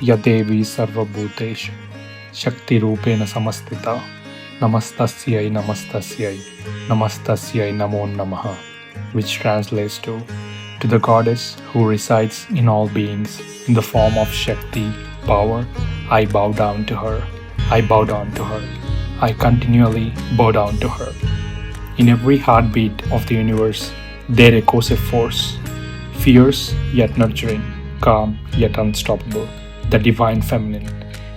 यदेवी सर्वभूतेषु शक्तिरूपेण समस्थिता नमस्तस्यै नमस्तस्यै नमस्तस्यै namo namaha, which translates to the goddess who resides in all beings in the form of Shakti, power. I bow down to her. I bow down to her. I continually bow down to her. In every heartbeat of the universe, there echoes a force, fierce yet nurturing, calm yet unstoppable, the divine feminine.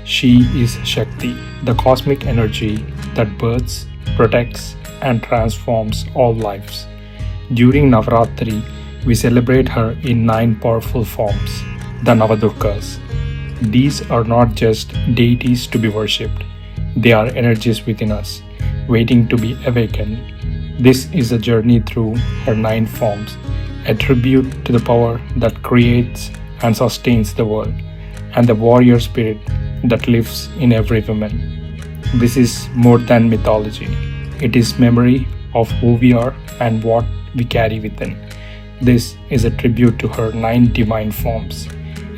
She is Shakti, the cosmic energy that births, protects, and transforms all lives. During Navaratri, we celebrate her in 9 powerful forms, the Navadurgas. These are not just deities to be worshipped, they are energies within us, waiting to be awakened. This is a journey through her 9 forms, a tribute to the power that creates and sustains the world, and the warrior spirit that lives in every woman. This is more than mythology. It is memory of who we are and what we carry within. This is a tribute to her 9 divine forms,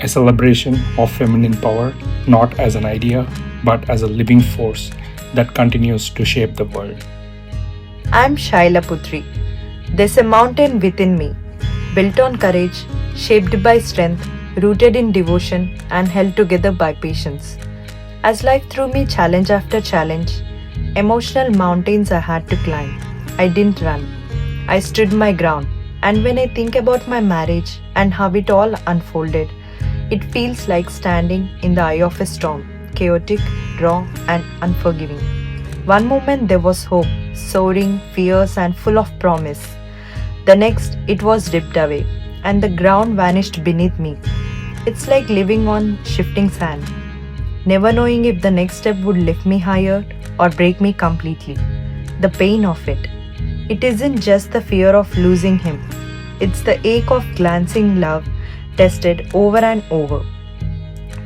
a celebration of feminine power, not as an idea, but as a living force that continues to shape the world. I'm Shaila Putri. There's a mountain within me, built on courage, shaped by strength, rooted in devotion, and held together by patience. As life threw me challenge after challenge, emotional mountains I had to climb, I didn't run. I stood my ground. And when I think about my marriage and how it all unfolded, it feels like standing in the eye of a storm, chaotic, raw, and unforgiving. One moment there was hope, soaring, fierce, and full of promise. The next, it was ripped away, and the ground vanished beneath me. It's like living on shifting sand, never knowing if the next step would lift me higher or break me completely. The pain of it. It isn't just the fear of losing him, it's the ache of glancing love tested over and over,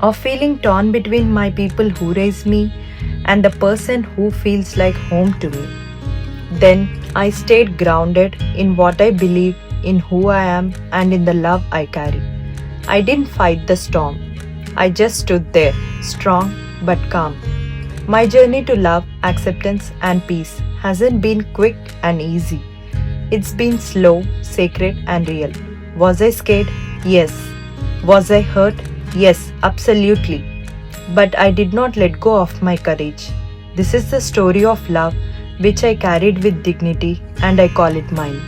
of feeling torn between my people who raised me and the person who feels like home to me. Then I stayed grounded in what I believe, in who I am, and in the love I carry. I didn't fight the storm. I just stood there, strong but calm. My journey to love, acceptance, and peace hasn't been quick and easy. It's been slow, sacred, and real. Was I scared? Yes. Was I hurt? Yes, absolutely. But I did not let go of my courage. This is the story of love which I carried with dignity, and I call it mine.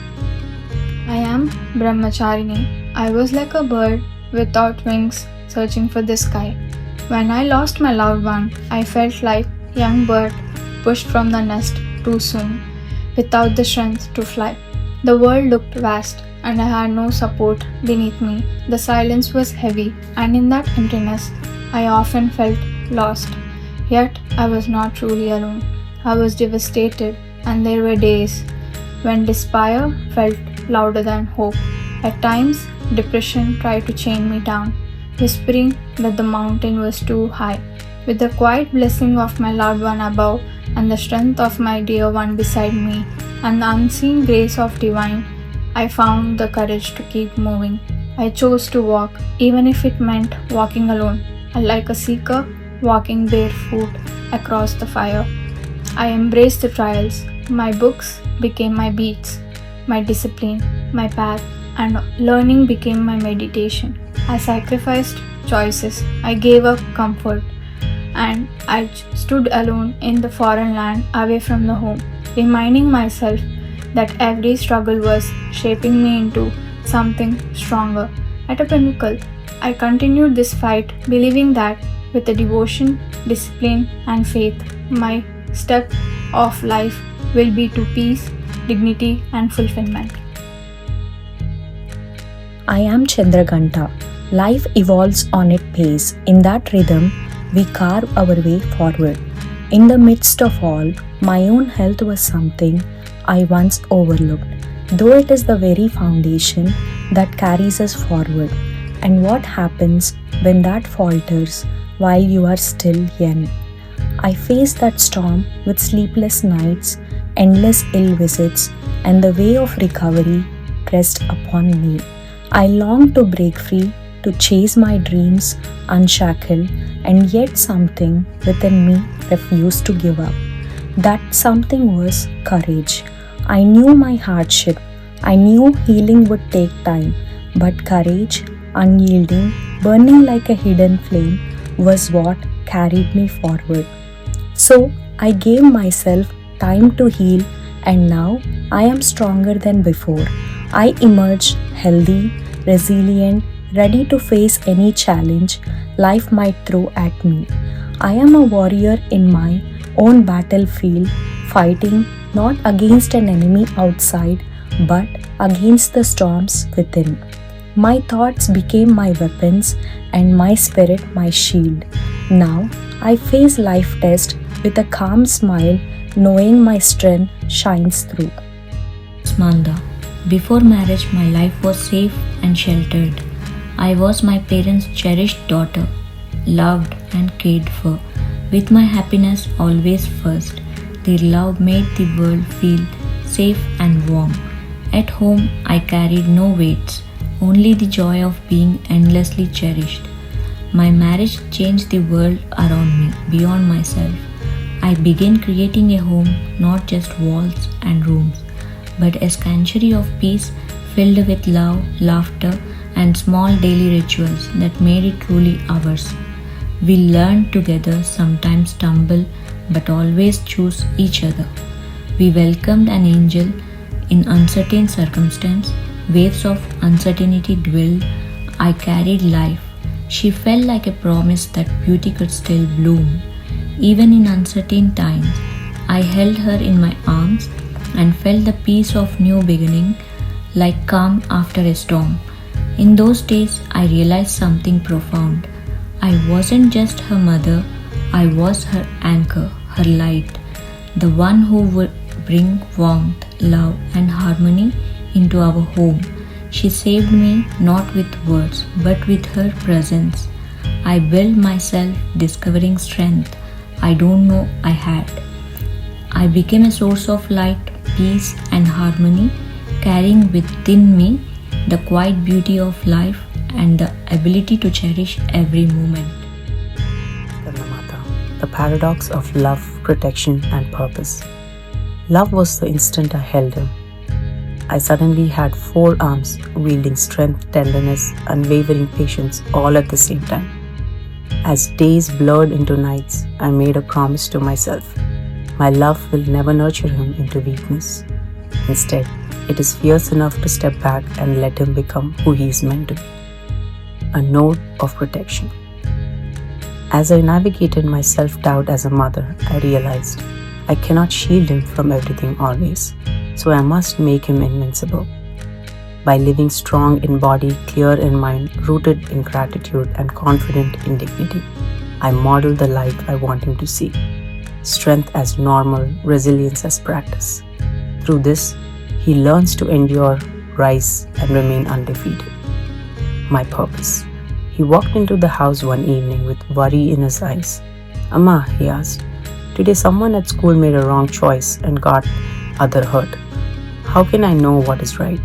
I am Brahmacharini. I was like a bird without wings searching for the sky. When I lost my loved one, I felt like a young bird pushed from the nest too soon, without the strength to fly. The world looked vast, and I had no support beneath me. The silence was heavy, and in that emptiness, I often felt lost. Yet, I was not truly alone. I was devastated, and there were days when despair felt louder than hope. At times, depression tried to chain me down, whispering that the mountain was too high. With the quiet blessing of my loved one above, and the strength of my dear one beside me, and the unseen grace of divine, I found the courage to keep moving. I chose to walk, even if it meant walking alone, like a seeker walking barefoot across the fire. I embraced the trials, My books became my beats, my discipline, my path, and learning became my meditation. I sacrificed choices, I gave up comfort, and I stood alone in the foreign land away from the home, reminding myself that every struggle was shaping me into something stronger. At a pinnacle, I continued this fight, believing that with the devotion, discipline, and faith, my step of life will be to peace, dignity, and fulfillment. I am Chandraganta. Life evolves on its pace. In that rhythm, we carve our way forward. In the midst of all, my own health was something I once overlooked, though it is the very foundation that carries us forward. And what happens when that falters while you are still young? I faced that storm with sleepless nights, endless ill visits, and the way of recovery pressed upon me. I longed to break free, to chase my dreams unshackled, and yet something within me refused to give up. That something was courage. I knew my hardship. I knew healing would take time, but courage, unyielding, burning like a hidden flame, was what carried me forward. So I gave myself time to heal, and now I am stronger than before. I emerged healthy, resilient, ready to face any challenge life might throw at me. I am a warrior in my own battlefield, fighting not against an enemy outside, but against the storms within. My thoughts became my weapons and my spirit my shield. Now I face life test with a calm smile, knowing my strength shines through. Smanda. Before marriage, my life was safe and sheltered. I was my parents' cherished daughter, loved and cared for, with my happiness always first. Their love made the world feel safe and warm. At home, I carried no weights, only the joy of being endlessly cherished. My marriage changed the world around me, beyond myself. I began creating a home, not just walls and rooms, but a sanctuary of peace filled with love, laughter, and small daily rituals that made it truly ours. We learned together, sometimes stumble, but always choose each other. We welcomed an angel in uncertain circumstance. Waves of uncertainty dwelled. I carried life. She felt like a promise that beauty could still bloom. Even in uncertain times, I held her in my arms and felt the peace of new beginning, like calm after a storm. In those days, I realized something profound. I wasn't just her mother, I was her anchor, her light, the one who would bring warmth, love, and harmony into our home. She saved me not with words, but with her presence. I built myself, discovering strength I don't know I had. I became a source of light, peace, and harmony, carrying within me the quiet beauty of life and the ability to cherish every moment. The paradox of love, protection, and purpose. Love was the instant I held him. I suddenly had 4 arms, wielding strength, tenderness, unwavering patience all at the same time. As days blurred into nights, I made a promise to myself. My love will never nurture him into weakness. Instead, it is fierce enough to step back and let him become who he is meant to be. A node of protection. As I navigated my self-doubt as a mother, I realized I cannot shield him from everything always, so I must make him invincible. By living strong in body, clear in mind, rooted in gratitude, and confident in dignity, I model the life I want him to see. Strength as normal, resilience as practice. Through this, he learns to endure, rise, and remain undefeated. My purpose. He walked into the house one evening with worry in his eyes. "Amma," he asked, "today someone at school made a wrong choice and got other hurt. How can I know what is right?"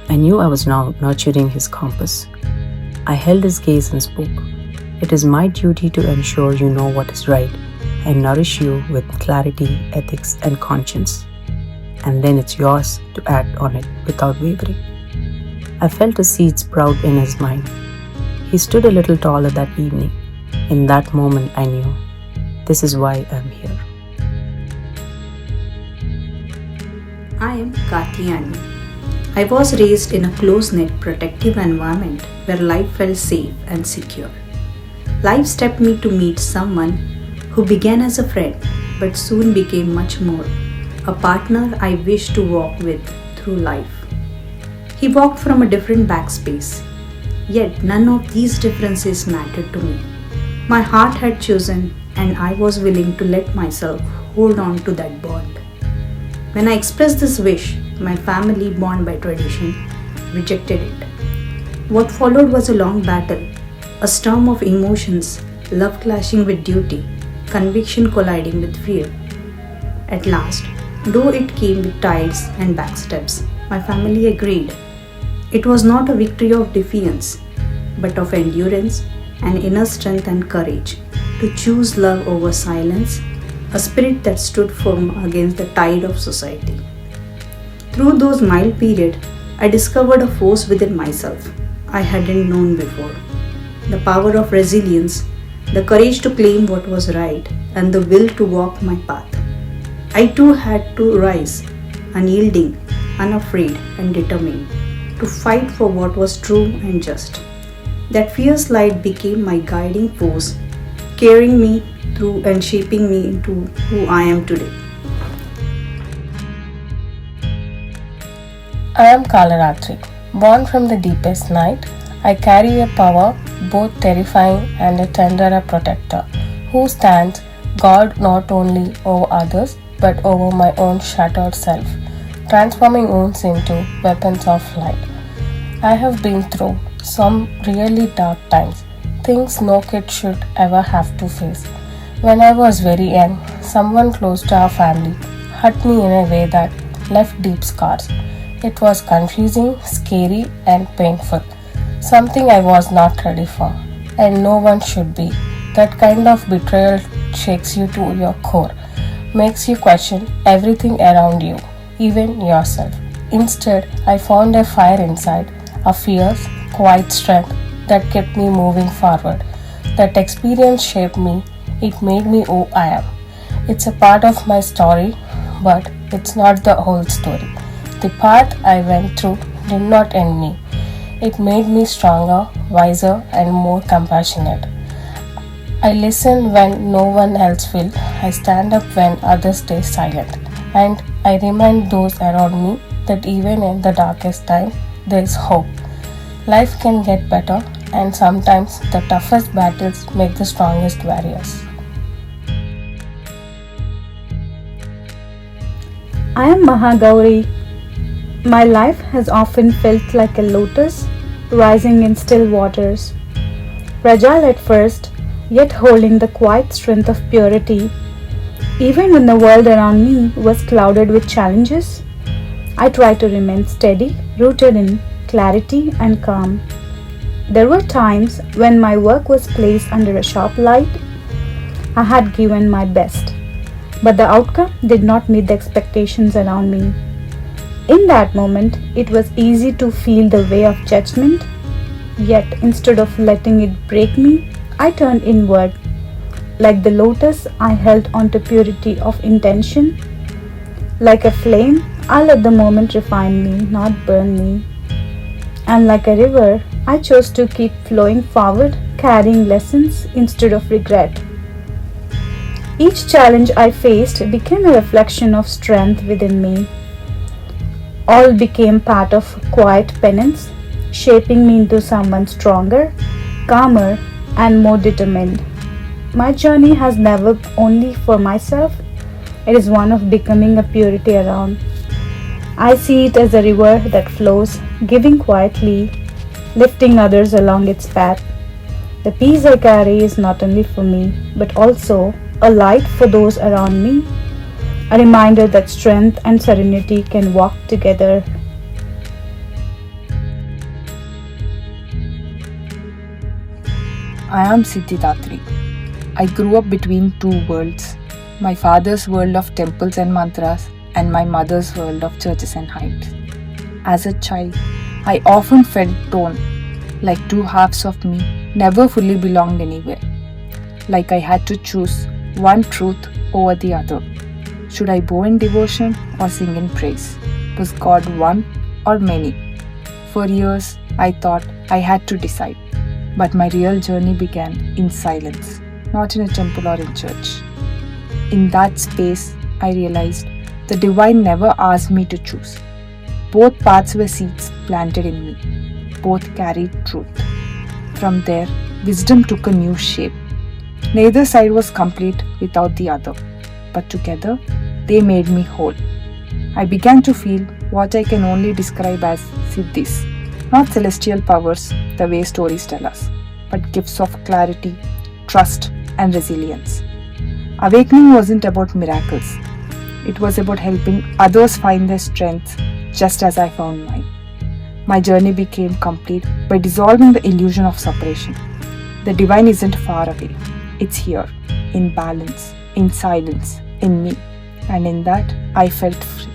I knew I was now nurturing his compass. I held his gaze and spoke. "It is my duty to ensure you know what is right, I nourish you with clarity, ethics, and conscience. And then it's yours to act on it without wavering. I felt a seed sprout in his mind. He stood a little taller that evening. In that moment, I knew this is why I'm here. I am Katyayani. I was raised in a close-knit, protective environment where life felt safe and secure. Life stepped me to meet someone who began as a friend but soon became much more, a partner I wished to walk with through life. He walked from a different backspace, yet none of these differences mattered to me. My heart had chosen, and I was willing to let myself hold on to that bond. When I expressed this wish, my family, bound by tradition, rejected it. What followed was a long battle, a storm of emotions, love clashing with duty, conviction colliding with fear. At last, though it came with tides and backsteps, my family agreed. It was not a victory of defiance, but of endurance and inner strength and courage to choose love over silence, a spirit that stood firm against the tide of society. Through those mild periods, I discovered a force within myself I hadn't known before. The power of resilience, the courage to claim what was right, and the will to walk my path. I too had to rise, unyielding, unafraid, and determined, to fight for what was true and just. That fierce light became my guiding force, carrying me through and shaping me into who I am today. I am Kalaratri. Born from the deepest night, I carry a power both terrifying and a tender protector, who stands guard not only over others but over my own shattered self, transforming wounds into weapons of light. I have been through some really dark times, things no kid should ever have to face. When I was very young, someone close to our family hurt me in a way that left deep scars. It was confusing, scary, and painful, something I was not ready for, and no one should be. That kind of betrayal shakes you to your core, makes you question everything around you, even yourself. Instead, I found a fire inside, a fierce, quiet strength that kept me moving forward. That experience shaped me. It made me who I am. It's a part of my story, but it's not the whole story. The path I went through did not end me. It made me stronger, wiser, and more compassionate. I listen when no one else will. I stand up when others stay silent. And I remind those around me that even in the darkest time, there is hope. Life can get better, and sometimes the toughest battles make the strongest warriors. I am Mahagauri. My life has often felt like a lotus rising in still waters. Fragile at first, yet holding the quiet strength of purity. Even when the world around me was clouded with challenges, I tried to remain steady, rooted in clarity and calm. There were times when my work was placed under a sharp light. I had given my best, but the outcome did not meet the expectations around me. In that moment, it was easy to feel the weight of judgment, yet instead of letting it break me, I turned inward. Like the lotus, I held on to purity of intention. Like a flame, I let the moment refine me, not burn me. And like a river, I chose to keep flowing forward, carrying lessons instead of regret. Each challenge I faced became a reflection of strength within me. All became part of quiet penance, shaping me into someone stronger, calmer, and more determined. My journey has never only for myself, it is one of becoming a purity around. I see it as a river that flows, giving quietly, lifting others along its path. The peace I carry is not only for me, but also a light for those around me, a reminder that strength and serenity can walk together. I am Siddhidatri. I grew up between two worlds, my father's world of temples and mantras and my mother's world of churches and hymns. As a child, I often felt torn, like two halves of me never fully belonged anywhere, like I had to choose one truth over the other. Should I bow in devotion or sing in praise? Was God one or many? For years, I thought I had to decide, but my real journey began in silence, not in a temple or in church. In that space, I realized the divine never asked me to choose. Both paths were seeds planted in me. Both carried truth. From there, wisdom took a new shape. Neither side was complete without the other, but together, they made me whole. I began to feel what I can only describe as siddhis, not celestial powers the way stories tell us, but gifts of clarity, trust, and resilience. Awakening wasn't about miracles. It was about helping others find their strength just as I found mine. My journey became complete by dissolving the illusion of separation. The divine isn't far away. It's here, in balance, in silence, in me. And in that, I felt free.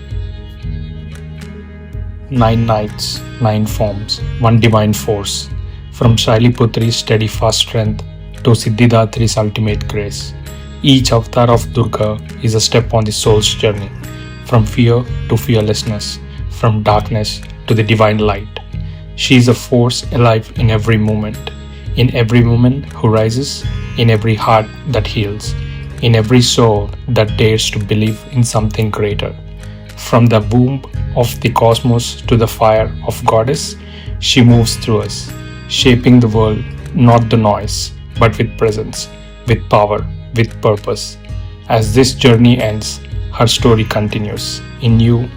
9 nights, 9 forms, 1 divine force. From Shailiputri's steadfast strength to Siddhidatri's ultimate grace. Each avatar of Durga is a step on the soul's journey, from fear to fearlessness, from darkness to the divine light. She is a force alive in every moment woman who rises, in every heart that heals, in every soul that dares to believe in something greater. From the womb of the cosmos to the fire of Goddess, she moves through us, shaping the world, not the noise, but with presence, with power, with purpose. As this journey ends, her story continues, in you,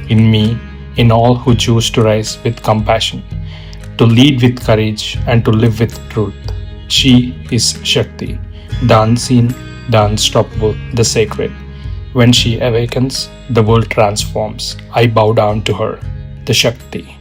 in me, in all who choose to rise with compassion, to lead with courage, and to live with truth. She is Shakti, the unseen, the unstoppable, the sacred. When she awakens, the world transforms. I bow down to her, the Shakti.